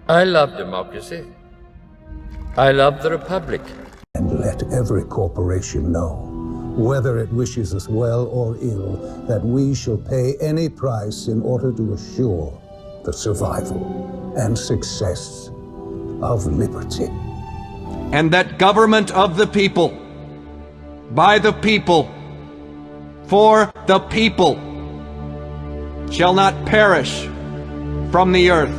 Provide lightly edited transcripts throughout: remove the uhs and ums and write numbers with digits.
I love democracy. I love the Republic. And let every corporation know, whether it wishes us well or ill, that we shall pay any price in order to assure the survival and success of liberty. And that government of the people, by the people, for the people, shall not perish from the earth.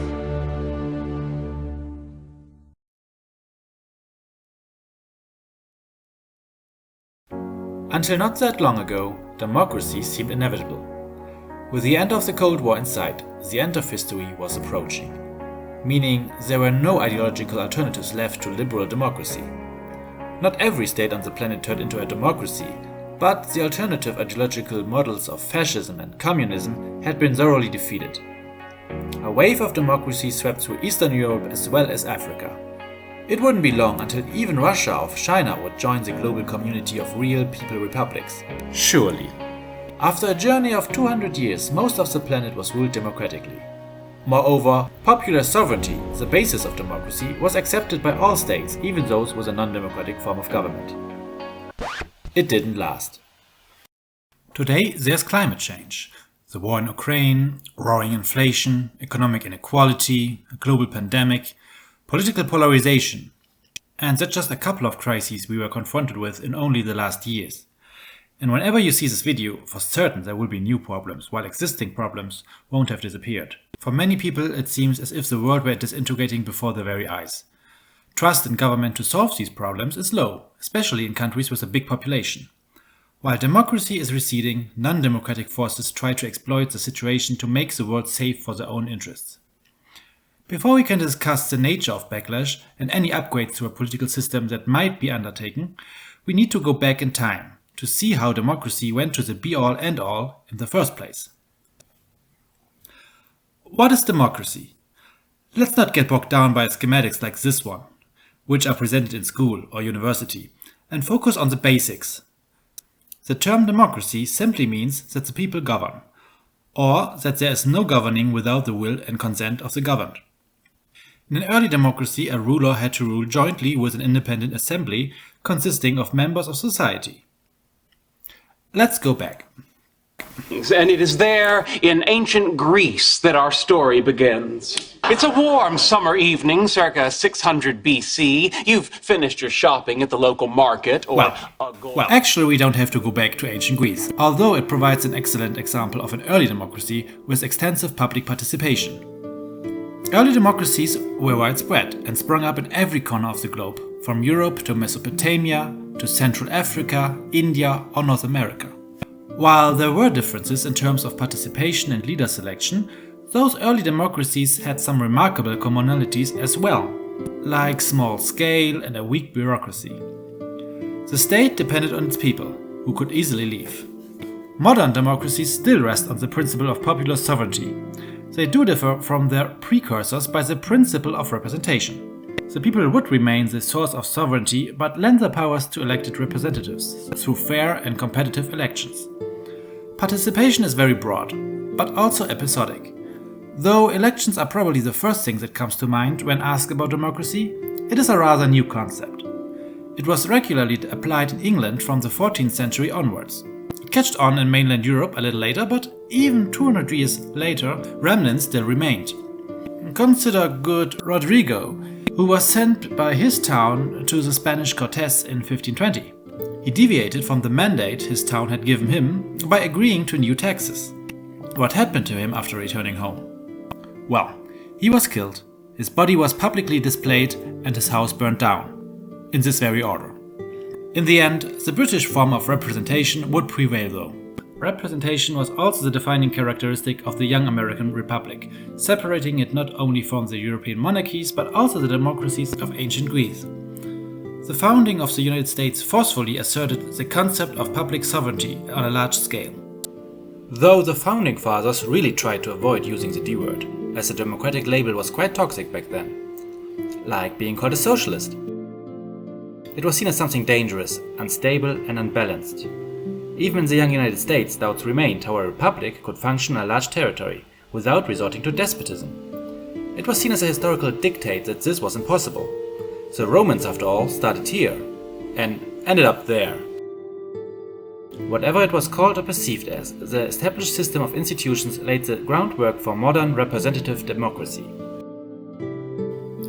Until not that long ago, democracy seemed inevitable. With the end of the Cold War in sight, the end of history was approaching, meaning there were no ideological alternatives left to liberal democracy. Not every state on the planet turned into a democracy, but the alternative ideological models of fascism and communism had been thoroughly defeated. A wave of democracy swept through Eastern Europe as well as Africa. It wouldn't be long until even Russia or China would join the global community of real people republics. Surely. After a journey of 200 years, most of the planet was ruled democratically. Moreover, popular sovereignty, the basis of democracy, was accepted by all states, even those with a non-democratic form of government. It didn't last. Today there's climate change, the war in Ukraine, roaring inflation, economic inequality, a global pandemic, political polarization, and that's just a couple of crises we were confronted with in only the last years. And whenever you see this video, for certain there will be new problems, while existing problems won't have disappeared. For many people it seems as if the world were disintegrating before their very eyes. Trust in government to solve these problems is low, especially in countries with a big population. While democracy is receding, non-democratic forces try to exploit the situation to make the world safe for their own interests. Before we can discuss the nature of backlash and any upgrades to a political system that might be undertaken, we need to go back in time to see how democracy went to the be-all and all in the first place. What is democracy? Let's not get bogged down by schematics like this one, which are presented in school or university, and focus on the basics. The term democracy simply means that the people govern, or that there is no governing without the will and consent of the governed. In an early democracy, a ruler had to rule jointly with an independent assembly consisting of members of society. Let's go back. And it is there in ancient Greece that our story begins. It's a warm summer evening, circa 600 BC. You've finished your shopping at the local market, or... Well, actually we don't have to go back to ancient Greece, although it provides an excellent example of an early democracy with extensive public participation. Early democracies were widespread and sprung up in every corner of the globe, from Europe to Mesopotamia, to Central Africa, India or North America. While there were differences in terms of participation and leader selection, those early democracies had some remarkable commonalities as well, like small scale and a weak bureaucracy. The state depended on its people, who could easily leave. Modern democracies still rest on the principle of popular sovereignty. They do differ from their precursors by the principle of representation. The people would remain the source of sovereignty, but lend their powers to elected representatives through fair and competitive elections. Participation is very broad, but also episodic. Though elections are probably the first thing that comes to mind when asked about democracy, it is a rather new concept. It was regularly applied in England from the 14th century onwards. It catched on in mainland Europe a little later, but even 200 years later, remnants still remained. Consider good Rodrigo, who was sent by his town to the Spanish Cortes in 1520. He deviated from the mandate his town had given him by agreeing to new taxes. What happened to him after returning home? Well, he was killed, his body was publicly displayed and his house burned down, in this very order. In the end, the British form of representation would prevail though. Representation was also the defining characteristic of the young American Republic, separating it not only from the European monarchies but also the democracies of ancient Greece. The founding of the United States forcefully asserted the concept of public sovereignty on a large scale. Though the founding fathers really tried to avoid using the D word, as the democratic label was quite toxic back then. Like being called a socialist. It was seen as something dangerous, unstable and unbalanced. Even in the young United States, doubts remained how a republic could function on a large territory, without resorting to despotism. it was seen as a historical dictate that this was impossible. The Romans, after all, started here and ended up there. Whatever it was called or perceived as, the established system of institutions laid the groundwork for modern representative democracy.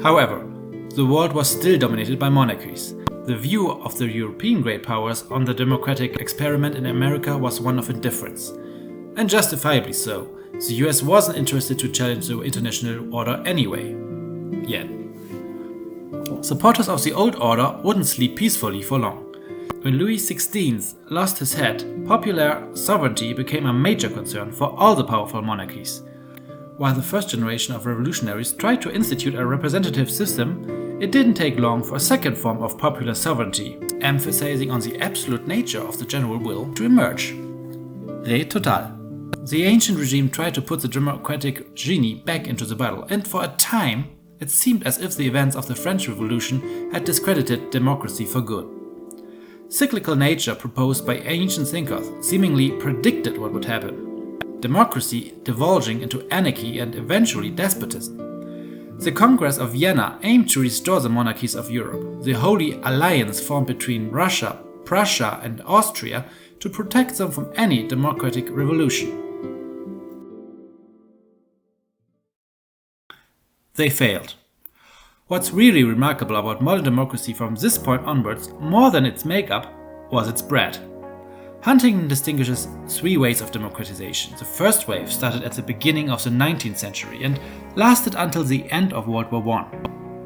However, the world was still dominated by monarchies. The view of the European great powers on the democratic experiment in America was one of indifference. And justifiably so. The US wasn't interested to challenge the international order anyway. Yet. Supporters of the old order wouldn't sleep peacefully for long. When Louis XVI lost his head, popular sovereignty became a major concern for all the powerful monarchies. While the first generation of revolutionaries tried to institute a representative system, it didn't take long for a second form of popular sovereignty, emphasizing on the absolute nature of the general will, to emerge. Re total. The ancient regime tried to put the democratic genie back into the bottle, and for a time, it seemed as if the events of the French Revolution had discredited democracy for good. Cyclical nature proposed by ancient thinkers seemingly predicted what would happen. Democracy divulging into anarchy and eventually despotism. The Congress of Vienna aimed to restore the monarchies of Europe, the Holy Alliance formed between Russia, Prussia and Austria to protect them from any democratic revolution. They failed. What's really remarkable about modern democracy from this point onwards, more than its makeup, was its breadth. Huntington distinguishes three waves of democratization. The first wave started at the beginning of the 19th century and lasted until the end of World War I.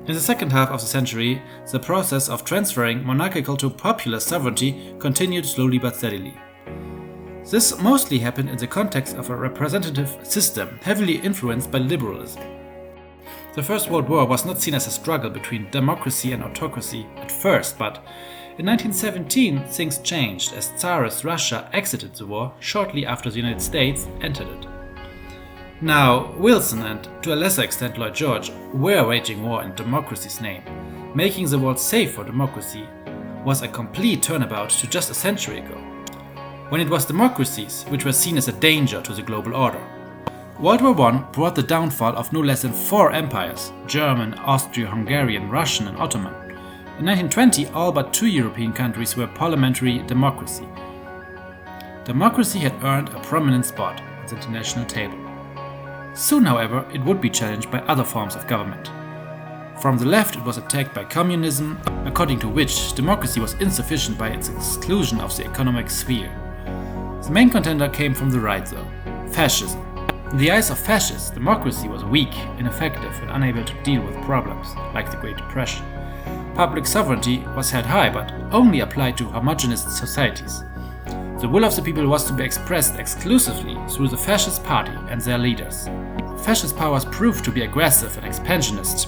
In the second half of the century, the process of transferring monarchical to popular sovereignty continued slowly but steadily. This mostly happened in the context of a representative system heavily influenced by liberalism. The First World War was not seen as a struggle between democracy and autocracy at first, but in 1917 things changed as Tsarist Russia exited the war shortly after the United States entered it. Now, Wilson and, to a lesser extent, Lloyd George were waging war in democracy's name. Making the world safe for democracy was a complete turnabout to just a century ago, when it was democracies which were seen as a danger to the global order. World War I brought the downfall of no less than 4 empires: German, Austro-Hungarian, Russian and Ottoman. In 1920, all but 2 European countries were parliamentary democracy. Democracy had earned a prominent spot at the international table. Soon, however, it would be challenged by other forms of government. From the left, it was attacked by communism, according to which democracy was insufficient by its exclusion of the economic sphere. The main contender came from the right, though: fascism. In the eyes of fascists, democracy was weak, ineffective, and unable to deal with problems, like the Great Depression. Public sovereignty was held high, but only applied to homogeneous societies. The will of the people was to be expressed exclusively through the fascist party and their leaders. Fascist powers proved to be aggressive and expansionist.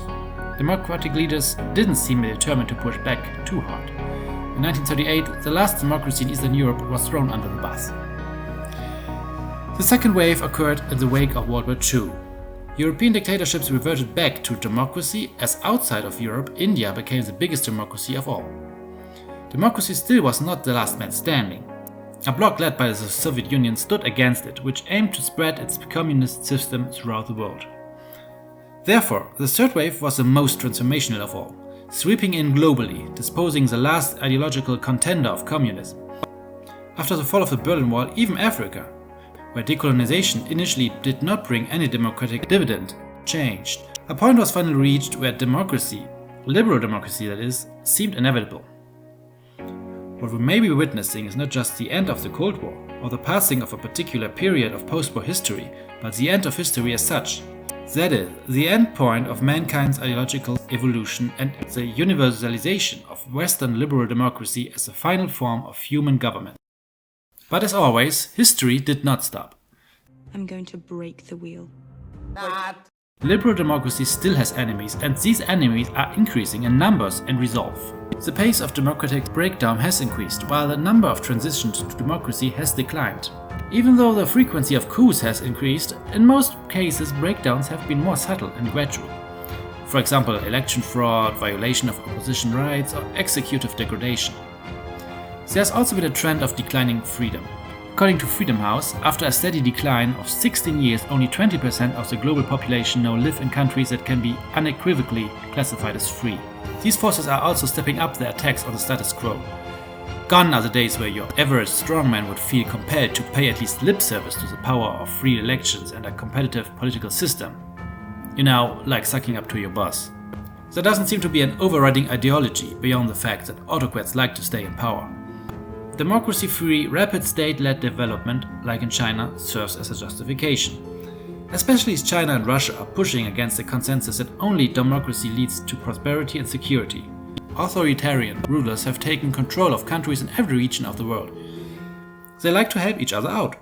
Democratic leaders didn't seem determined to push back too hard. In 1938, the last democracy in Eastern Europe was thrown under the bus. The second wave occurred in the wake of World War II. European dictatorships reverted back to democracy, as outside of Europe, India became the biggest democracy of all. Democracy still was not the last man standing. A bloc led by the Soviet Union stood against it, which aimed to spread its communist system throughout the world. Therefore, the third wave was the most transformational of all, sweeping in globally, disposing the last ideological contender of communism. After the fall of the Berlin Wall, even Africa, where decolonization initially did not bring any democratic dividend, changed. A point was finally reached where democracy, liberal democracy that is, seemed inevitable. What we may be witnessing is not just the end of the Cold War, or the passing of a particular period of post-war history, but the end of history as such. That is, the end point of mankind's ideological evolution and the universalization of Western liberal democracy as the final form of human government. But as always, history did not stop. I'm going to break the wheel. Liberal democracy still has enemies, and these enemies are increasing in numbers and resolve. The pace of democratic breakdown has increased, while the number of transitions to democracy has declined. Even though the frequency of coups has increased, in most cases breakdowns have been more subtle and gradual. For example, election fraud, violation of opposition rights, or executive degradation. There has also been a trend of declining freedom. According to Freedom House, after a steady decline of 16 years, only 20% of the global population now live in countries that can be unequivocally classified as free. These forces are also stepping up their attacks on the status quo. Gone are the days where your average strongman would feel compelled to pay at least lip service to the power of free elections and a competitive political system. You know, like sucking up to your boss. There doesn't seem to be an overriding ideology beyond the fact that autocrats like to stay in power. Democracy-free, rapid state-led development, like in China, serves as a justification. Especially as China and Russia are pushing against the consensus that only democracy leads to prosperity and security. Authoritarian rulers have taken control of countries in every region of the world. They like to help each other out,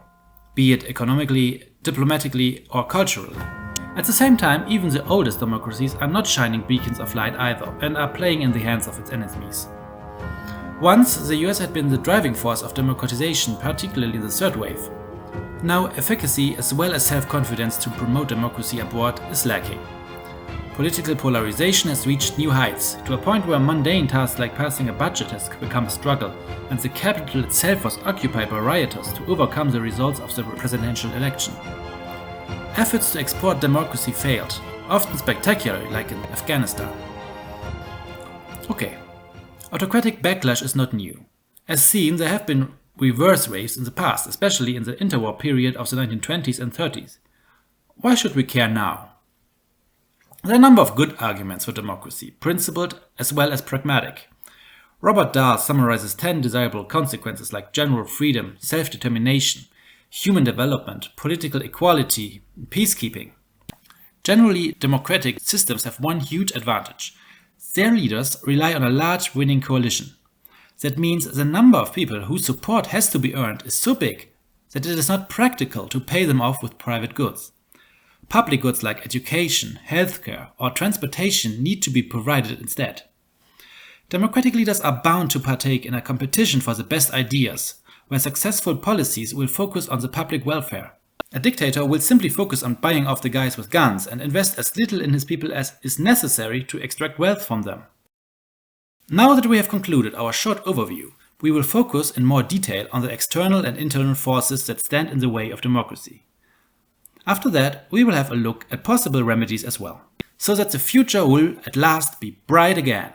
be it economically, diplomatically, or culturally. At the same time, even the oldest democracies are not shining beacons of light either, and are playing in the hands of its enemies. Once, the US had been the driving force of democratization, particularly in the third wave. Now, efficacy as well as self-confidence to promote democracy abroad is lacking. Political polarization has reached new heights, to a point where mundane tasks like passing a budget has become a struggle, and the capital itself was occupied by rioters to overcome the results of the presidential election. Efforts to export democracy failed, often spectacularly, like in Afghanistan. Okay, autocratic backlash is not new. As seen, there have been reverse waves in the past, especially in the interwar period of the 1920s and 30s. Why should we care now? There are a number of good arguments for democracy, principled as well as pragmatic. Robert Dahl summarizes 10 desirable consequences like general freedom, self-determination, human development, political equality, peacekeeping. Generally, democratic systems have one huge advantage. Their leaders rely on a large winning coalition. That means the number of people whose support has to be earned is so big that it is not practical to pay them off with private goods. Public goods like education, healthcare, or transportation need to be provided instead. Democratic leaders are bound to partake in a competition for the best ideas, where successful policies will focus on the public welfare. A dictator will simply focus on buying off the guys with guns and invest as little in his people as is necessary to extract wealth from them. Now that we have concluded our short overview, we will focus in more detail on the external and internal forces that stand in the way of democracy. After that, we will have a look at possible remedies as well, so that the future will at last be bright again.